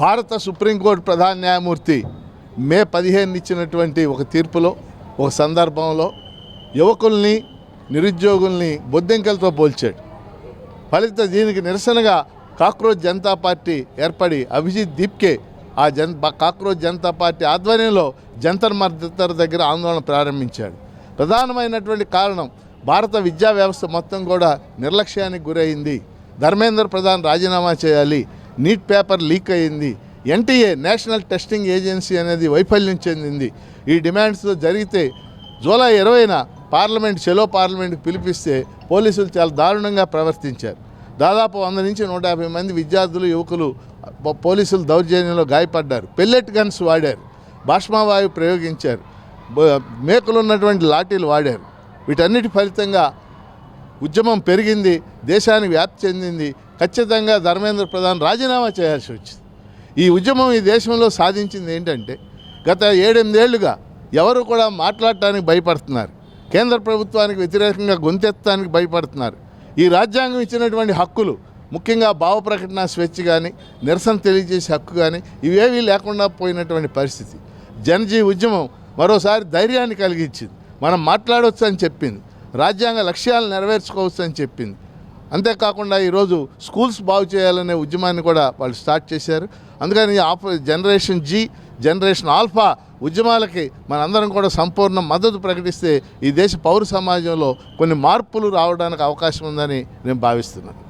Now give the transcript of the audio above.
భారత సుప్రీంకోర్టు ప్రధాన న్యాయమూర్తి మే 15 ఇచ్చినటువంటి ఒక తీర్పులో ఒక సందర్భంలో యువకుల్ని నిరుద్యోగుల్ని బొద్దింకలతో పోల్చాడు. దీనికి నిరసనగా కాక్రోచ్ జనతా పార్టీ ఏర్పడి అభిజిత్ దీప్కే కాక్రోచ్ జనతా పార్టీ ఆధ్వర్యంలో జంతర్ మంతర్ దగ్గర ఆందోళన ప్రారంభించాడు. ప్రధానమైనటువంటి కారణం భారత విద్యా వ్యవస్థ మొత్తం కూడా నిర్లక్ష్యానికి గురైంది. ధర్మేంద్ర ప్రధాన్ రాజీనామా చేయాలి, నీట్ పేపర్ లీక్ అయింది, ఎన్టీఏ నేషనల్ టెస్టింగ్ ఏజెన్సీ అనేది వైఫల్యం చెందింది. ఈ డిమాండ్స్తో జరిగితే జూలై 20న పార్లమెంట్ పిలిపిస్తే పోలీసులు చాలా దారుణంగా ప్రవర్తించారు. దాదాపు 100 నుంచి 150 మంది విద్యార్థులు యువకులు పోలీసులు దౌర్జన్యంలో గాయపడ్డారు. పెల్లెట్ గన్స్ వాడారు, బాష్మావాయువు ప్రయోగించారు, మేకులున్నటువంటి లాఠీలు వాడారు. వీటన్నిటి ఫలితంగా ఉద్యమం పెరిగింది, దేశానికి వ్యాప్తి చెందింది. ఖచ్చితంగా ధర్మేంద్ర ప్రధాన్ రాజీనామా చేయాల్సి వచ్చింది. ఈ ఉద్యమం ఈ దేశంలో సాధించింది ఏంటంటే గత 7-8 ఏళ్లుగా ఎవరు కూడా మాట్లాడటానికి భయపడుతున్నారు, కేంద్ర ప్రభుత్వానికి వ్యతిరేకంగా గొంతెత్తడానికి భయపడుతున్నారు. ఈ రాజ్యాంగం ఇచ్చినటువంటి హక్కులు, ముఖ్యంగా భావ ప్రకటన స్వేచ్ఛ కానీ, నిరసన తెలియజేసే హక్కు కానీ ఇవేవీ లేకుండా పోయినటువంటి పరిస్థితి. జనజీ ఉద్యమం మరోసారి ధైర్యాన్ని కలిగించింది. మనం మాట్లాడవచ్చు అని చెప్పింది, రాజ్యాంగ లక్ష్యాలు నెరవేర్చుకోవచ్చు అని చెప్పింది. అంతేకాకుండా ఈరోజు స్కూల్స్ బాగు చేయాలనే ఉద్యమాన్ని కూడా వాళ్ళు స్టార్ట్ చేశారు. అందుకని జనరేషన్ జీ, జనరేషన్ ఆల్ఫా ఉద్యమాలకి మనందరం కూడా సంపూర్ణ మద్దతు ప్రకటిస్తే ఈ దేశ పౌర సమాజంలో కొన్ని మార్పులు రావడానికి అవకాశం ఉందని నేను భావిస్తున్నాను.